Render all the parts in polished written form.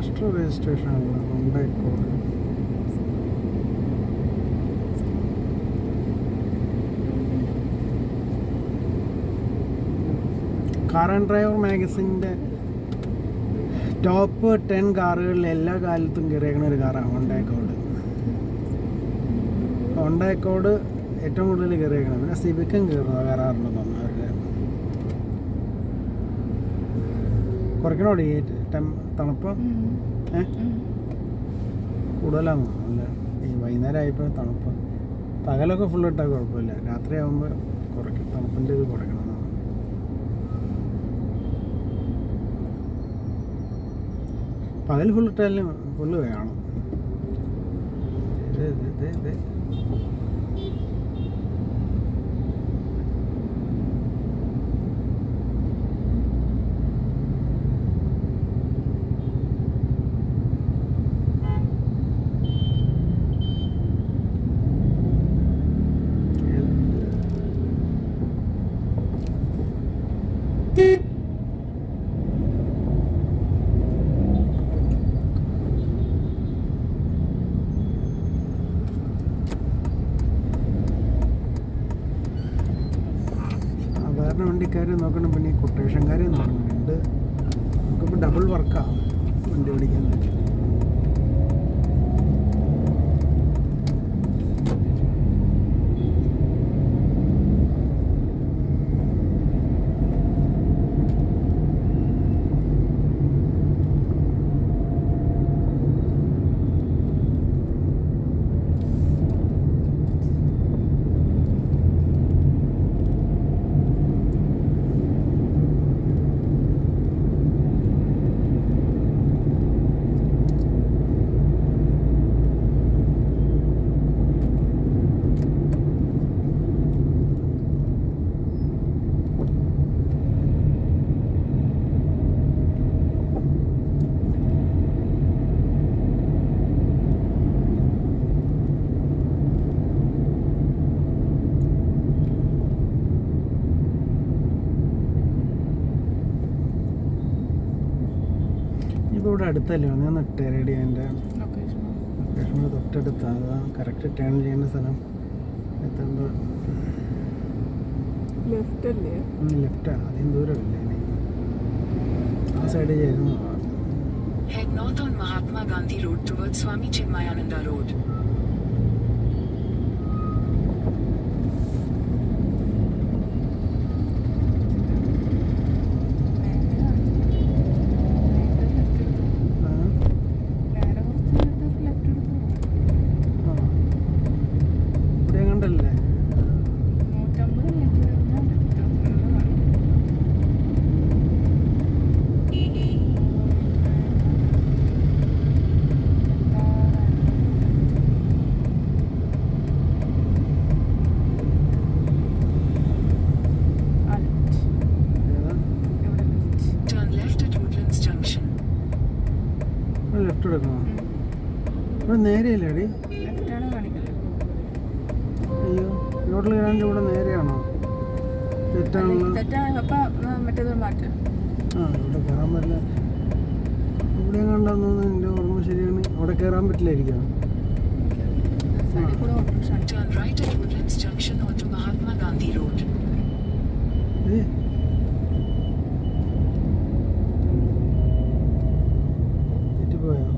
Maharashtra registration ആണല്ലോ Honda Accord. Car and driver മാഗസിൻ്റെ top 10 കാറുകളിൽ എല്ലാ കാലത്തും കയറിയേക്കുന്ന ഒരു കാറാണ് ഹോണ്ട അക്കോർഡ്. ഹോണ്ട അക്കോർഡ് ഏറ്റവും കൂടുതൽ കയറിയേക്കണം. പിന്നെ സിവിക്കും കയറാറുണ്ടെന്ന് തോന്നുന്നു. അവരുടെ കുറയ്ക്കണോടി തണുപ്പ് കൂടുതലാണെന്ന് തോന്നുന്നു. ഈ വൈകുന്നേരം ആയപ്പോൾ തണുപ്പ്. പകലൊക്കെ ഫുൾ ഇട്ടാൽ കുഴപ്പമില്ല, രാത്രി ആകുമ്പോൾ കുറയ്ക്കും. തണുപ്പിൻ്റെ ഇത് കുറയ്ക്കണം. പകൽ ഫുൾ ഇട്ടാലും ഫുള്ള് വേണം. വണ്ടിക്കാരെ നോക്കണം, പിന്നെ ഈ കൊട്ടേഷൻകാരെ നോക്കണം. നമുക്കിപ്പോൾ ഡബിൾ വർക്കാണ് വണ്ടി ഓടിക്കാൻ. ഇപ്പോൾ ഇവിടെ അടുത്തല്ലേ ഞാൻ ഇട്ടേരടി. എൻ്റെ ലൊക്കേഷൻ തൊട്ടടുത്താണ്. കറക്റ്റ് ടേൺ ചെയ്യുന്ന സ്ഥലം എത്തുമ്പോൾ ലെഫ്റ്റാണ്. അധികം ദൂരമില്ല. ആ സൈഡ് ചെയ്യുന്നു. Head north on Mahatma Gandhi Road towards Swami Chinmayananda Road. Left എടുക്കണോ? ഇവിടെ നേരെയല്ലേടി? അയ്യോ, ഇങ്ങോട്ട് കയറാൻ്റെ ഇവിടെ നേരെയാണോ? തെറ്റാണല്ലോ. ആ, ഇവിടെ കയറാൻ പറ്റില്ല. ഇവിടെ കണ്ടെന്ന് തോന്നുന്നു. എൻ്റെ ഓർമ്മ ശരിയാണ്. അവിടെ കയറാൻ പറ്റില്ലായിരിക്കാം. തെറ്റിപ്പോയോ?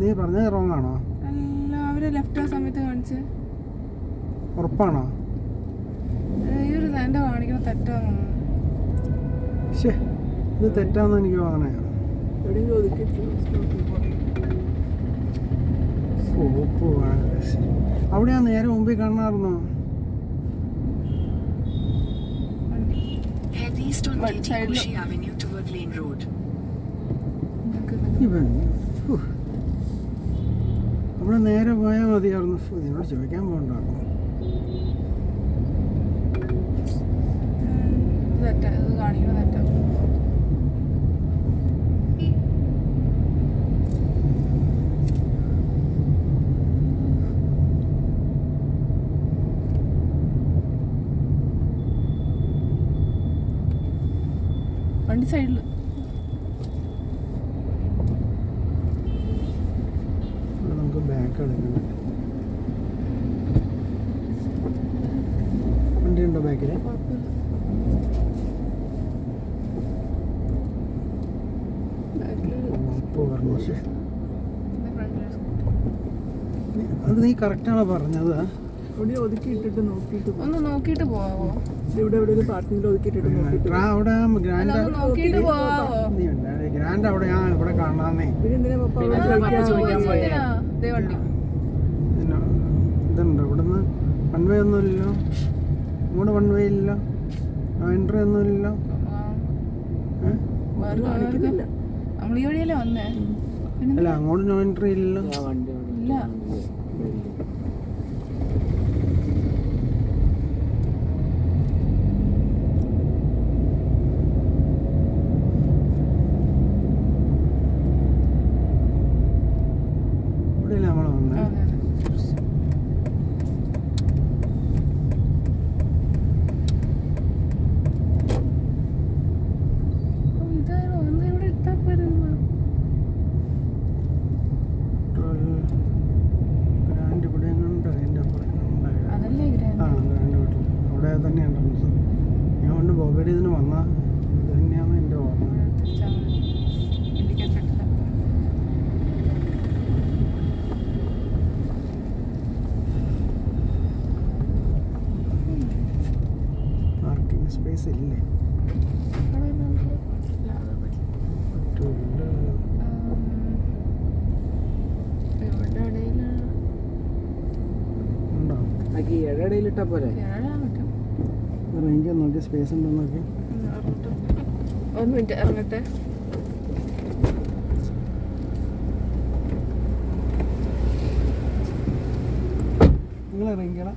നീ പറഞ്ഞത് റോങ് ആണോ? ഉറപ്പാണോ? ഇത് തെറ്റാന്ന് എനിക്ക് വാങ്ങണേ. അവിടെ ആ നേരെ മുമ്പിൽ കാണാറുന്നോ? അവിടെ നേരെ പോയാൽ മതിയായിരുന്നു. നിന്നോട് ചോദിക്കാൻ പോകണ്ടായിരുന്നു. വണ്ടി സൈഡിൽ ഒക്കെ എടുക്കണം. വണ്ടി ഉണ്ടോ ബാക്കിൽ? അത് നീ കറക്റ്റാണോ പറഞ്ഞത്? ഇവിടെ ഒതുക്കി ഇട്ടിട്ട് നോക്കിയിട്ട് ഒന്ന് നോക്കിയിട്ട് പോവാവോ? ഇവിടെ എവിടെ ഒരു പാർക്കിങ്ങിൽ ഒതുക്കിയിട്ടിട്ട് നോക്കിയിട്ട് അവിടെ ഗ്രാൻഡ് നോക്കിയിട്ട് പോവാവോ? നീ ഗ്രാൻഡ് അവിടെ ഞാൻ ഇവിടെ കാണാന്നേ. പിന്നെ എന്തിനാ പപ്പ അവിടെ ആ, ചോദിക്കാൻ ചോദിച്ചെന്തിനാ? ദേ വണ്ടി. ഇതുണ്ട് ഇവിടുന്ന് വൺ വേ ഒന്നുമില്ലല്ലോ, ഇങ്ങോട്ട് വൺ വേ ഇല്ലല്ലോ, എൻട്രി ഒന്നുമില്ലല്ലോ. വേറെ കാണിക്കുന്നില്ല. നമ്മൾ ഈ വഴിയല്ലേ വന്നേ? അല്ല അങ്ങോട്ട് നോ എൻട്രി ഇല്ലല്ലോ. ഇല്ല. ഇവിടെ ഇല്ല നമ്മൾ വന്നേ. അതെ, അതെ. ഓ, ഇതാണോ? എന്നാ ഇവിടെ ഇട്ടാ പോരുന്നു. ഗ്രാൻഡ് ഇവിടെ എങ്ങുണ്ട്, അതിൻ്റെ അപ്പുറം അതല്ലേ ഗ്രാൻഡ്. ആ ഗ്രാൻഡ് വീട്ടിൽ അവിടെ തന്നെ എൻട്രൻസ്. ഞാൻ കൊണ്ട് ബോബയുടെ ഇതിന് വന്ന ഇത് തന്നെയാണ് എൻ്റെ ഓർമ്മ. തിരിച്ചാ മതി. ഇൻഡിക്കേറ്റർ ഇട്ടില്ല. പാർക്കിംഗ് സ്പേസ് ഇല്ലേ? അവിടെ ഇരുന്നുണ്ട്. ഇല്ല, അത് പറ്റില്ല. പറ്റൂല. ഇവിടെ ഇടയിലാണ്. ഉണ്ടോ? ഇടയിലിട്ടാ പോലെ കേരളാൻ പറ്റും. റേഞ്ച് നോക്കി സ്പേസ് ഉണ്ടോ നോക്കി. ഇറങ്ങട്ടെ. ഒരു മിനിറ്റ് ഇറങ്ങട്ടെ. നിങ്ങൾ ഇറങ്ങിക്കടാ.